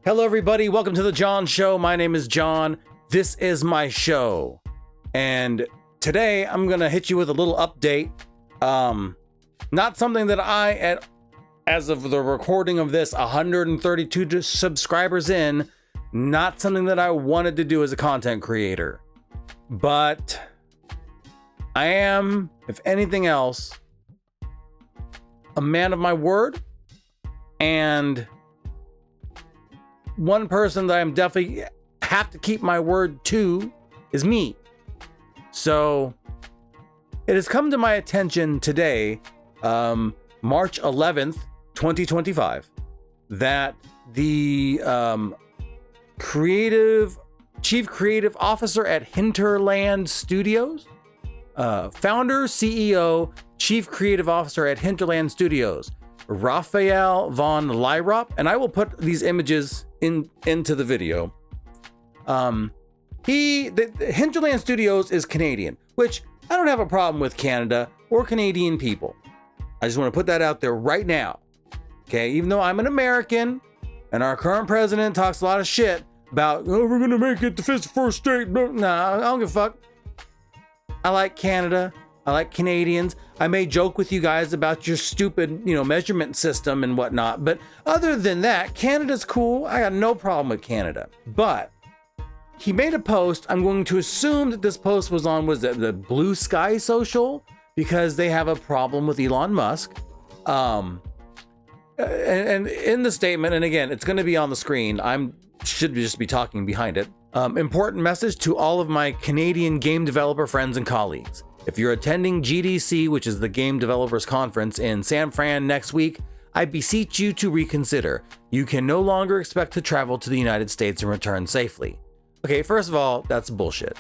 Hello, everybody. Welcome to The John Show. My name is John. This is my show. And today I'm going to hit you with a little update. Not something that as of the recording of this, 132 subscribers in, not something that I wanted to do as a content creator. But I am, if anything else, a man of my word. And one person that I'm definitely have to keep my word to is me. So it has come to my attention today, March 11th, 2025, that the chief creative officer at Hinterland Studios, founder, CEO, chief creative officer at Hinterland Studios, Raphael von Lyrop, and I will put these images into the video. The Hinterland Studios is Canadian, which I don't have a problem with Canada or Canadian people. I just want to put that out there right now. Okay, even though I'm an American and our current president talks a lot of shit about, oh, we're gonna make it the 51st state. Nah, I don't give a fuck. I like Canada. I like Canadians. I may joke with you guys about your stupid, measurement system and whatnot. But other than that, Canada's cool. I got no problem with Canada. But he made a post. I'm going to assume that this post was on, the Blue Sky Social? Because they have a problem with Elon Musk. And in the statement, and again, it's going to be on the screen. Should just be talking behind it. Important message to all of my Canadian game developer friends and colleagues. If you're attending GDC, which is the Game Developers Conference in San Fran next week, I beseech you to reconsider. You can no longer expect to travel to the United States and return safely. Okay, first of all, that's bullshit.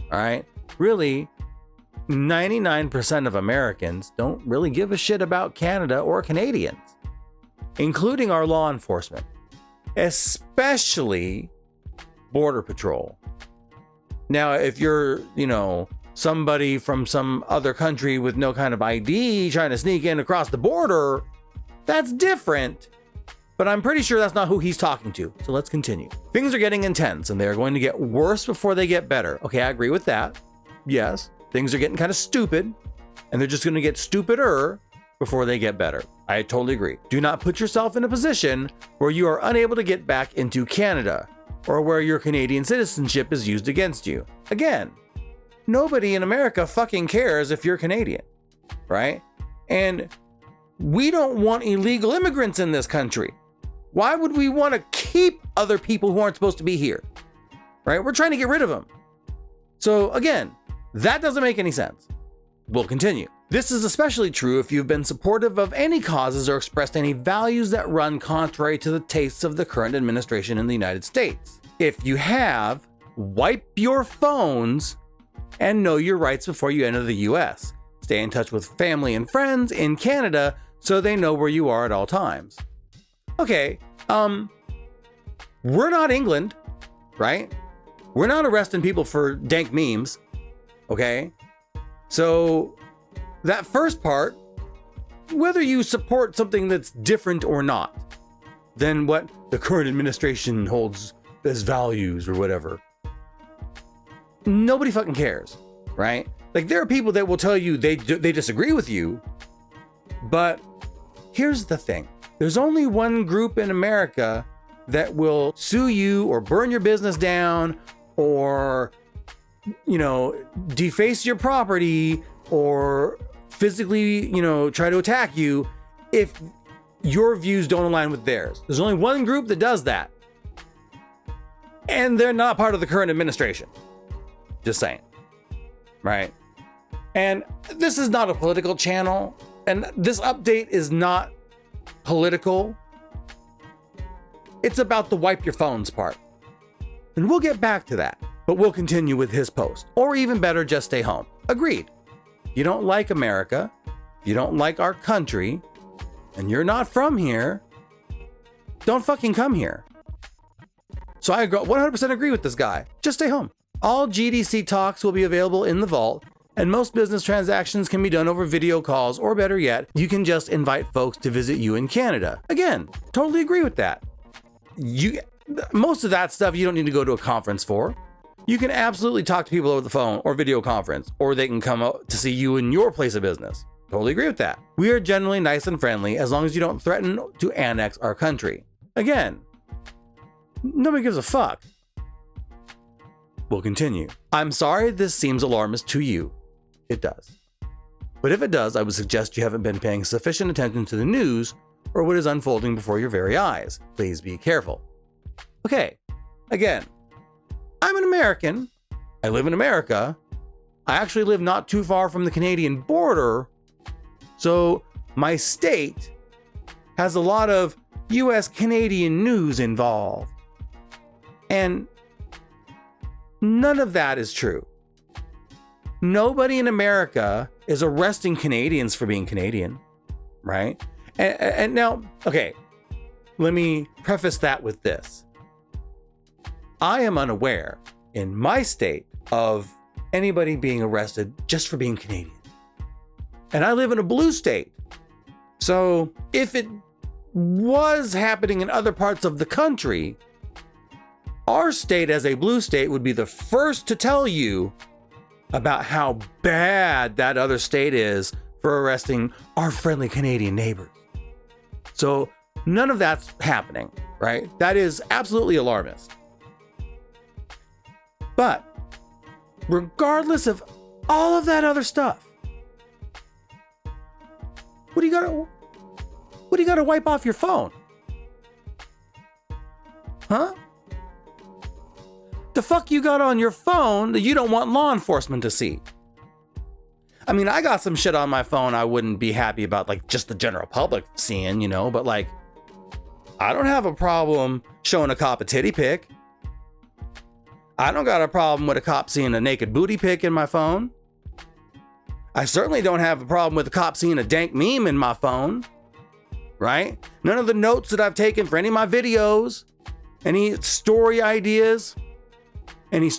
All right? Really, 99% of Americans don't really give a shit about Canada or Canadians, including our law enforcement, especially Border Patrol. Now, if you're, somebody from some other country with no kind of ID trying to sneak in across the border, that's different. But I'm pretty sure that's not who he's talking to. So let's continue. Things are getting intense and they're going to get worse before they get better. Okay, I agree with that. Yes, things are getting kind of stupid and they're just going to get stupider before they get better. I totally agree. Do not put yourself in a position where you are unable to get back into Canada or where your Canadian citizenship is used against you. Again, nobody in America fucking cares if you're Canadian, right? And we don't want illegal immigrants in this country. Why would we want to keep other people who aren't supposed to be here, right? We're trying to get rid of them. So again, that doesn't make any sense. We'll continue. This is especially true if you've been supportive of any causes or expressed any values that run contrary to the tastes of the current administration in the United States. If you have, wipe your phones and know your rights before you enter the US. Stay in touch with family and friends in Canada so they know where you are at all times. Okay, we're not England, right? We're not arresting people for dank memes, okay? So that first part, whether you support something that's different or not than what the current administration holds as values or whatever, nobody fucking cares, right? Like, there are people that will tell you they disagree with you, but here's the thing. There's only one group in America that will sue you or burn your business down or, deface your property or physically, try to attack you if your views don't align with theirs. There's only one group that does that. And they're not part of the current administration. Just saying. Right? And this is not a political channel. And this update is not political. It's about the wipe your phones part. And we'll get back to that. But we'll continue with his post. Or even better, just stay home. Agreed. You don't like America. You don't like our country. And you're not from here. Don't fucking come here. So I 100% agree with this guy. Just stay home. All GDC talks will be available in the vault, and most business transactions can be done over video calls, or better yet, you can just invite folks to visit you in Canada. Again, totally agree with that. most of that stuff you don't need to go to a conference for. You can absolutely talk to people over the phone or video conference, or they can come out to see you in your place of business. Totally agree with that. We are generally nice and friendly as long as you don't threaten to annex our country. Again, nobody gives a fuck. We'll continue. I'm sorry this seems alarmist to you. It does. But if it does, I would suggest you haven't been paying sufficient attention to the news or what is unfolding before your very eyes. Please be careful. Okay, again, I'm an American. I live in America. I actually live not too far from the Canadian border. So my state has a lot of US Canadian news involved. And none of that is true. Nobody in America is arresting Canadians for being Canadian, right? And now, okay, let me preface that with this. I am unaware in my state of anybody being arrested just for being Canadian. And I live in a blue state. So if it was happening in other parts of the country, our state as a blue state would be the first to tell you about how bad that other state is for arresting our friendly Canadian neighbors. So none of that's happening, right? That is absolutely alarmist. But regardless of all of that other stuff, what do you gotta wipe off your phone? Huh? The fuck you got on your phone that you don't want law enforcement to see? I mean, I got some shit on my phone I wouldn't be happy about, like just the general public seeing, you know, but like, I don't have a problem showing a cop a titty pic. I don't got a problem with a cop seeing a naked booty pic in my phone. I certainly don't have a problem with a cop seeing a dank meme in my phone, right? None of the notes that I've taken for any of my videos, any story ideas, any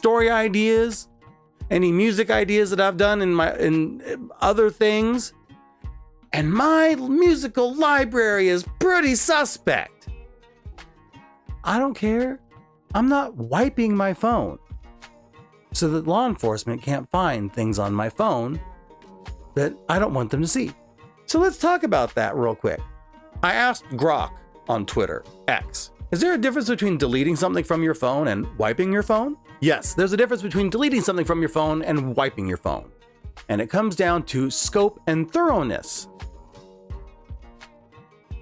music ideas that I've done in other things. And my musical library is pretty suspect. I don't care. I'm not wiping my phone so that law enforcement can't find things on my phone that I don't want them to see. So let's talk about that real quick. I asked Grok on Twitter, X, is there a difference between deleting something from your phone and wiping your phone? Yes, there's a difference between deleting something from your phone and wiping your phone. And it comes down to scope and thoroughness.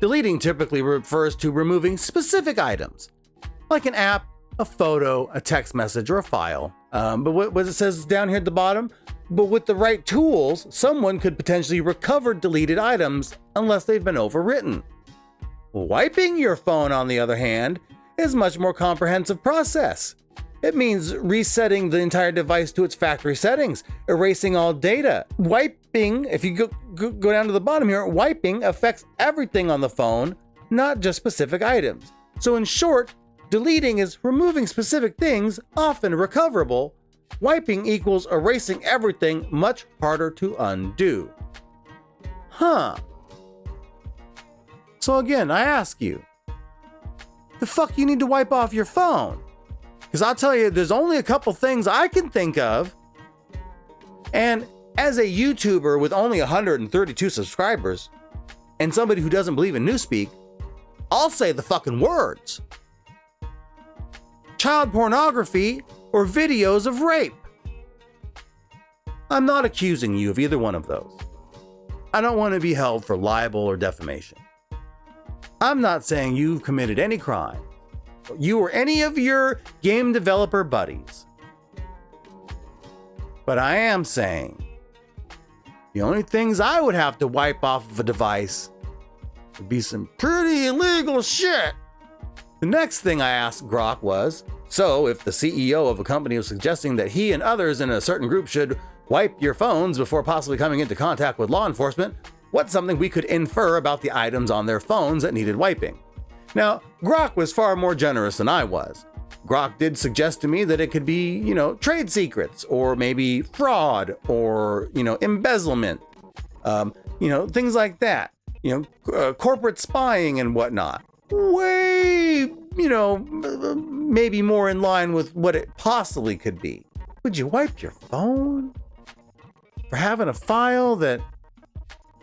Deleting typically refers to removing specific items, like an app, a photo, a text message, or a file. But what it says down here at the bottom, but with the right tools, someone could potentially recover deleted items unless they've been overwritten. Wiping your phone, on the other hand, is a much more comprehensive process. It means resetting the entire device to its factory settings, erasing all data. Wiping, if you go down to the bottom here, wiping affects everything on the phone, not just specific items. So in short, deleting is removing specific things, often recoverable. Wiping equals erasing everything, much harder to undo. Huh. So again, I ask you, the fuck you need to wipe off your phone? Because I'll tell you, there's only a couple things I can think of. And as a YouTuber with only 132 subscribers, and somebody who doesn't believe in Newspeak, I'll say the fucking words. Child pornography or videos of rape. I'm not accusing you of either one of those. I don't want to be held for libel or defamation. I'm not saying you've committed any crime, you or any of your game developer buddies. But I am saying the only things I would have to wipe off of a device would be some pretty illegal shit. The next thing I asked Grok was, so if the CEO of a company was suggesting that he and others in a certain group should wipe your phones before possibly coming into contact with law enforcement, what's something we could infer about the items on their phones that needed wiping? Now, Grok was far more generous than I was. Grok did suggest to me that it could be, trade secrets, or maybe fraud, or, embezzlement, things like that, corporate spying and whatnot. Way, maybe more in line with what it possibly could be. Would you wipe your phone for having a file that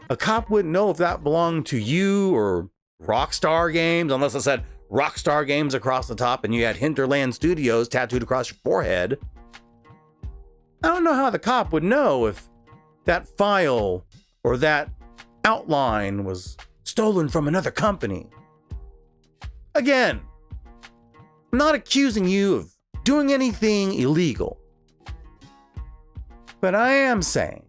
a cop wouldn't know if that belonged to you or Rockstar Games, unless it said Rockstar Games across the top and you had Hinterland Studios tattooed across your forehead? I don't know how the cop would know if that file or that outline was stolen from another company. Again, I'm not accusing you of doing anything illegal, but I am saying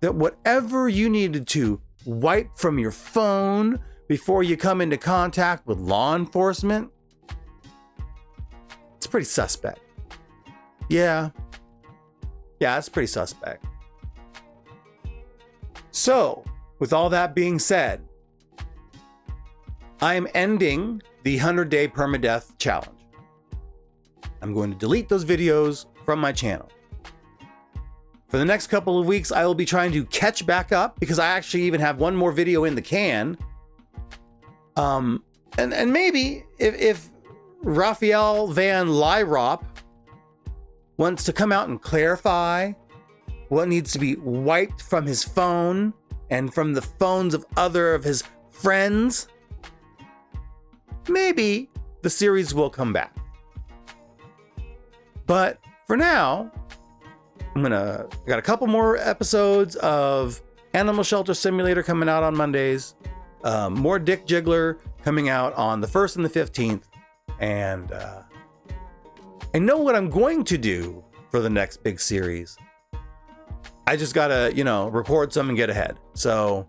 that whatever you needed to wipe from your phone before you come into contact with law enforcement, it's pretty suspect. Yeah, it's pretty suspect. So, with all that being said, I am ending the 100-day permadeath challenge. I'm going to delete those videos from my channel. For the next couple of weeks, I will be trying to catch back up because I actually even have one more video in the can. And maybe if Raphael Van Lyrop wants to come out and clarify what needs to be wiped from his phone and from the phones of other of his friends, maybe the series will come back. But for now, I got a couple more episodes of Animal Shelter Simulator coming out on Mondays. More Dick Jiggler coming out on the 1st and the 15th. And I know what I'm going to do for the next big series. I just gotta, record some and get ahead. So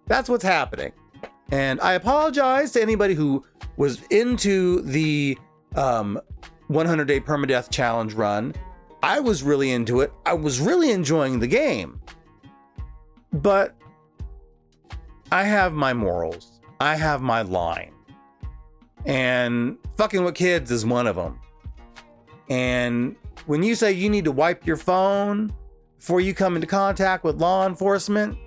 that's what's happening. And I apologize to anybody who was into the 100-day permadeath challenge run. I was really into it. I was really enjoying the game. But I have my morals. I have my line. And fucking with kids is one of them. And when you say you need to wipe your phone before you come into contact with law enforcement,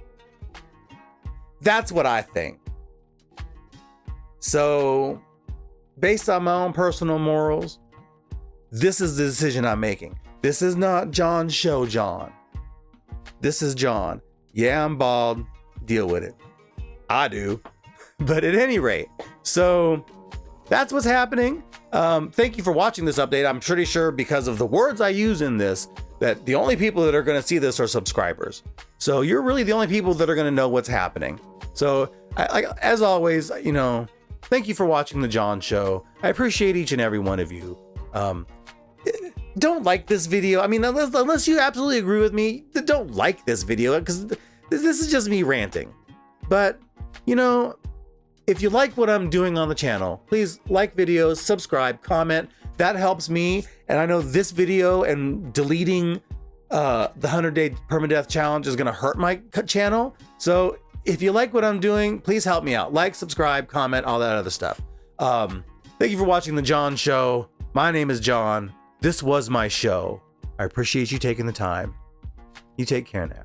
that's what I think. So, based on my own personal morals, this is the decision I'm making. This is not John's show, John. This is John. Yeah, I'm bald. Deal with it. I do. But at any rate, so that's what's happening. Thank you for watching this update. I'm pretty sure because of the words I use in this, that the only people that are going to see this are subscribers. So you're really the only people that are going to know what's happening. So as always, thank you for watching the John Show. I appreciate each and every one of you. Don't like this video. I mean, unless you absolutely agree with me, don't like this video because this is just me ranting. But, if you like what I'm doing on the channel, please like videos, subscribe, comment. That helps me. And I know this video and deleting the 100-day permadeath challenge is going to hurt my channel. So if you like what I'm doing, please help me out. Like, subscribe, comment, all that other stuff. Thank you for watching The John Show. My name is John. This was my show. I appreciate you taking the time. You take care now.